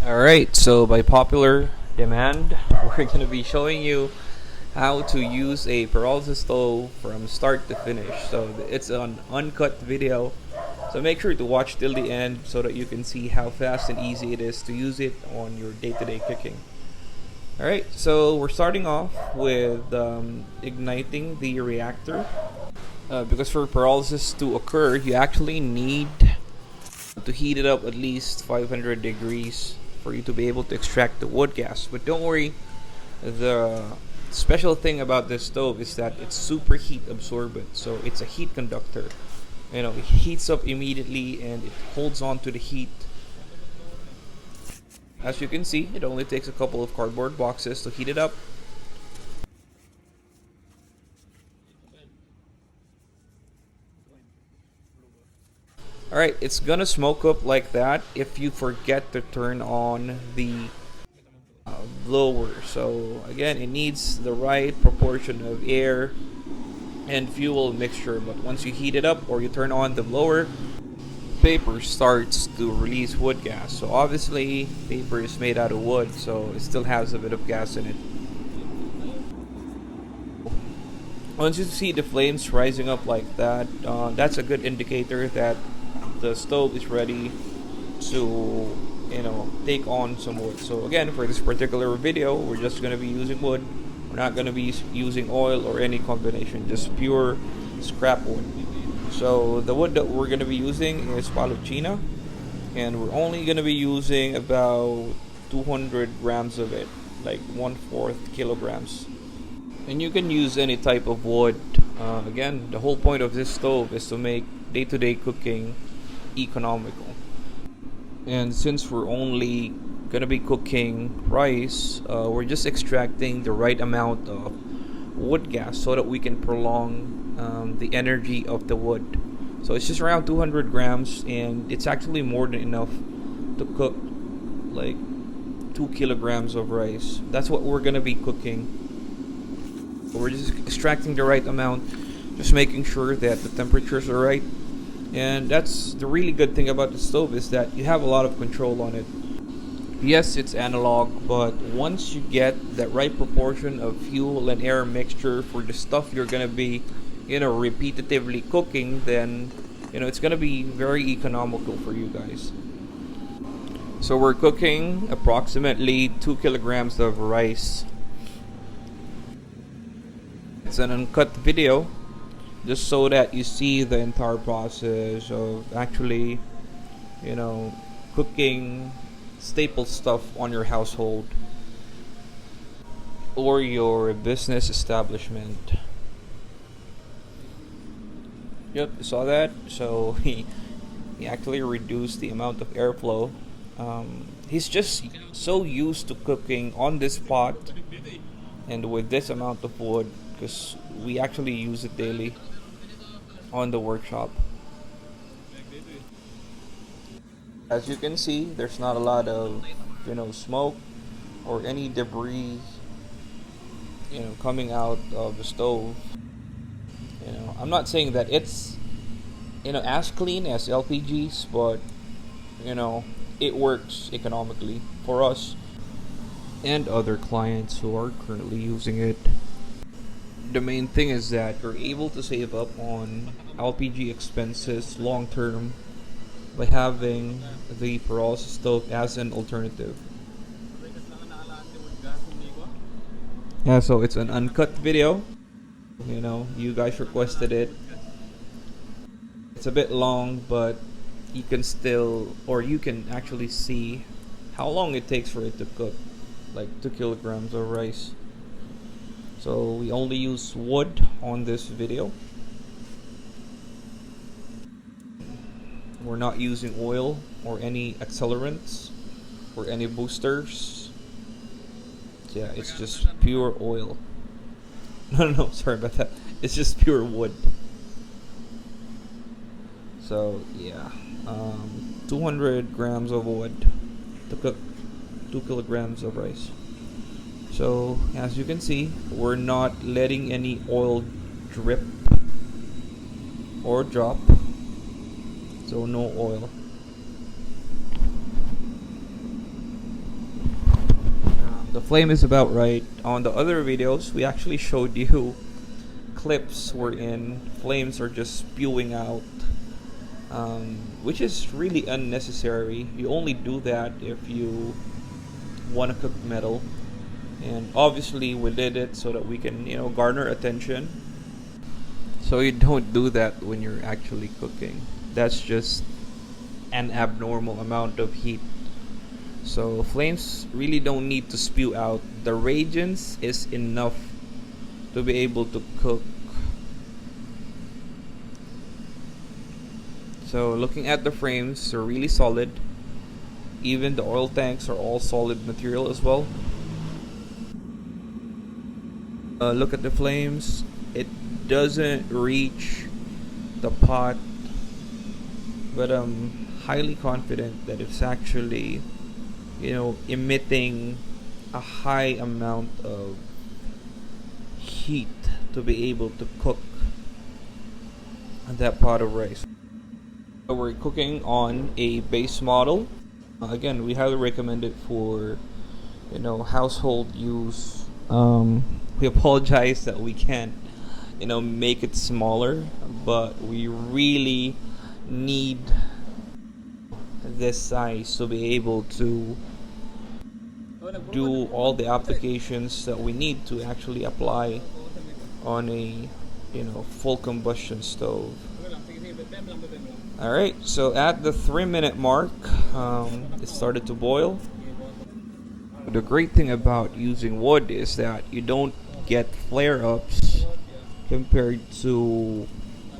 Alright, so by popular demand, we're going to be showing you how to use a pyrolysis stove from start to finish. So it's an uncut video, so make sure to watch till the end so that you can see how fast and easy it is to use it on your day-to-day cooking. Alright, so we're starting off with igniting the reactor. Because for pyrolysis to occur, you actually need to heat it up at least 500 degrees for you to be able to extract the wood gas. But don't worry, the special thing about this stove is that it's super heat absorbent, so it's a heat conductor. It heats up immediately and it holds on to the heat. As you can see, it only takes a couple of cardboard boxes to heat it up. Alright, it's gonna smoke up like that if you forget to turn on the blower. So again, it needs the right proportion of air and fuel mixture, but once you heat it up or you turn on the blower, paper starts to release wood gas. So obviously paper is made out of wood, so it still has a bit of gas in it. Once you see the flames rising up like that, that's a good indicator that the stove is ready to take on some wood. So again, for this particular video, we're just going to be using wood. We're not going to be using oil or any combination, just pure scrap wood. So the wood that we're going to be using is China, and we're only going to be using about 200 grams of it, like 1/4 kilograms. And you can use any type of wood. Again, the whole point of this stove is to make day-to-day cooking economical. And since we're only gonna be cooking rice, we're just extracting the right amount of wood gas so that we can prolong the energy of the wood. So it's just around 200 grams, and it's actually more than enough to cook like 2 kilograms of rice. That's what we're gonna be cooking. So we're just extracting the right amount, just making sure that the temperatures are right. And that's the really good thing about the stove, is that you have a lot of control on it. Yes, it's analog, but once you get that right proportion of fuel and air mixture for the stuff you're gonna be, repetitively cooking, then it's gonna be very economical for you guys. So we're cooking approximately 2 kilograms of rice. It's an uncut video, just so that you see the entire process of actually, cooking staple stuff on your household or your business establishment. Yep, you saw that? So he actually reduced the amount of airflow. He's just so used to cooking on this pot and with this amount of wood, because we actually use it daily on the workshop. As you can see, there's not a lot of smoke or any debris coming out of the stove. I'm not saying that it's as clean as LPGs, but it works economically for us and other clients who are currently using it. The main thing is that you're able to save up on LPG expenses long term by having the pyrolysis stove as an alternative. Yeah, so it's an uncut video. You guys requested it. It's a bit long, but you can actually see how long it takes for it to cook, like 2 kilograms of rice. So we only use wood on this video. We're not using oil or any accelerants or any boosters. Yeah, it's just pure oil. No, sorry about that. It's just pure wood. So yeah, 200 grams of wood to cook 2 kilograms of rice. So as you can see, we're not letting any oil drip or drop, so no oil. flame is about right. On the other videos, we actually showed you clips wherein flames are just spewing out, which is really unnecessary. You only do that if you want to cook metal, and obviously we did it so that we can, garner attention. So you don't do that when you're actually cooking. That's just an abnormal amount of heat. So flames really don't need to spew out. The radiance is enough to be able to cook. So looking at the frames, they're really solid. Even the oil tanks are all solid material as well. Look at the flames. It doesn't reach the pot, but I'm highly confident that it's actually, emitting a high amount of heat to be able to cook that pot of rice. So we're cooking on a base model. Again, we highly recommend it for, household use. We apologize that we can't, make it smaller, but we really need this size to be able to do all the applications that we need to actually apply on a, full combustion stove. Alright, so at the 3-minute mark, it started to boil. The great thing about using wood is that you don't get flare-ups compared to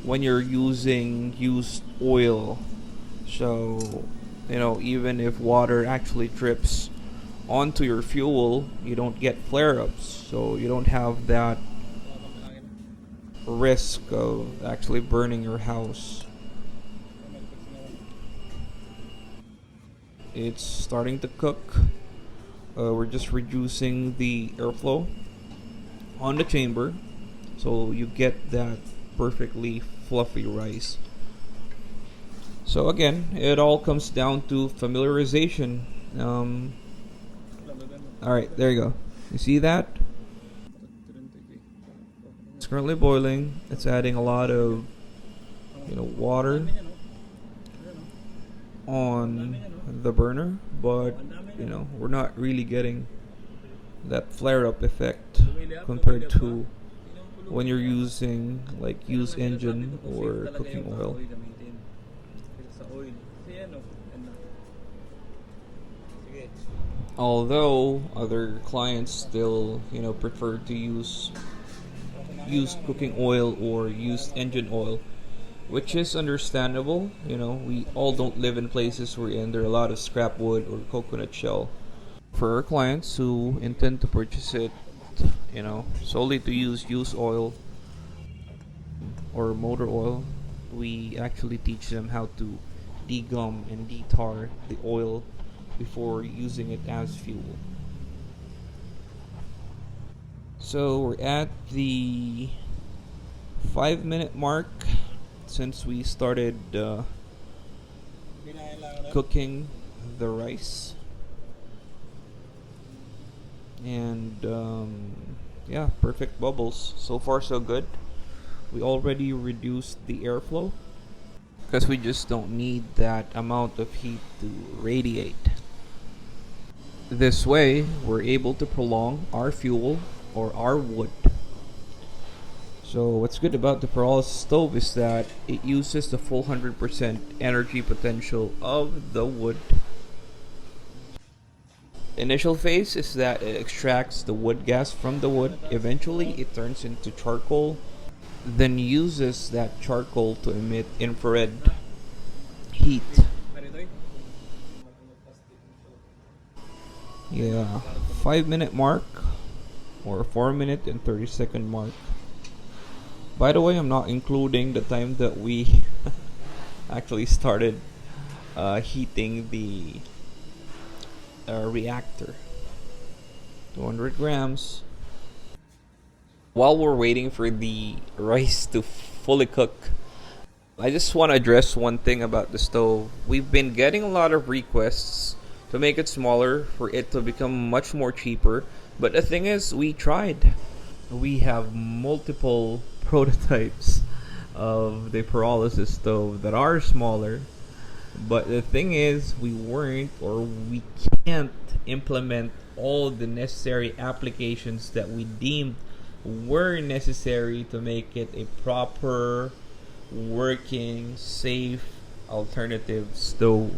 when you're using used oil. So, even if water actually drips onto your fuel, you don't get flare-ups. So you don't have that risk of actually burning your house. It's starting to cook. We're just reducing the airflow on the chamber so you get that perfectly fluffy rice. So again, it all comes down to familiarization. Alright, there you go. You see that? It's currently boiling. It's adding a lot of water on the burner, but we're not really getting that flare-up effect compared to when you're using like used engine or cooking oil. Although other clients still prefer to use used cooking oil or used engine oil, which is understandable. We all don't live in places where there are a lot of scrap wood or coconut shell. For our clients who intend to purchase it, solely to use used oil or motor oil, we actually teach them how to degum and detar the oil before using it as fuel. So we're at the 5-minute mark since we started cooking the rice, and perfect bubbles. So far so good. We already reduced the airflow because we just don't need that amount of heat to radiate. This way we're able to prolong our fuel or our wood. So what's good about the pyrolysis stove is that it uses the full 100% energy potential of the wood. Initial phase is that it extracts the wood gas from the wood. Eventually it turns into charcoal, then uses that charcoal to emit infrared heat. 5-minute mark or 4-minute and 30-second mark. By the way, I'm not including the time that we actually started heating the reactor. 200 grams. While we're waiting for the rice to fully cook, I just want to address one thing about the stove. We've been getting a lot of requests to make it smaller for it to become much more cheaper. But the thing is, we tried. We have multiple prototypes of the pyrolysis stove that are smaller. But the thing is, we can't implement all the necessary applications that we deemed were necessary to make it a proper, working, safe alternative stove.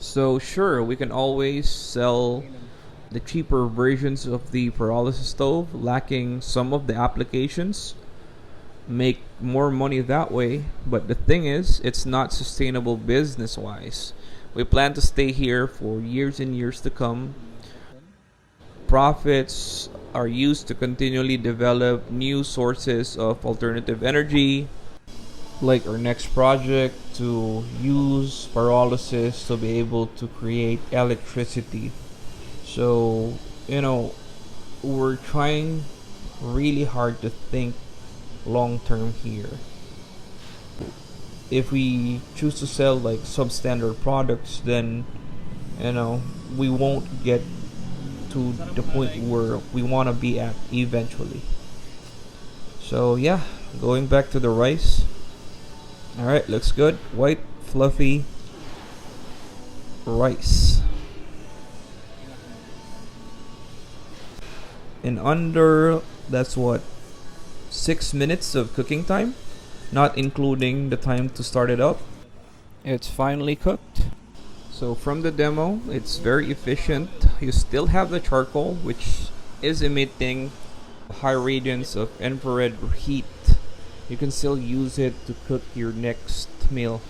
So, sure, we can always sell the cheaper versions of the pyrolysis stove, lacking some of the applications, make more money that way. But the thing is, it's not sustainable business wise. We plan to stay here for years and years to come. Profits are used to continually develop new sources of alternative energy, like our next project to use pyrolysis to be able to create electricity. So, you know, we're trying really hard to think long term here. If we choose to sell like substandard products, then we won't get to the point where we want to be at eventually. So yeah, going back to the rice. All right, looks good. White fluffy rice. In under, that's what, 6 minutes of cooking time, not including the time to start it up. It's finally cooked. So from the demo, it's very efficient. You still have the charcoal, which is emitting high radiance of infrared heat. You can still use it to cook your next meal.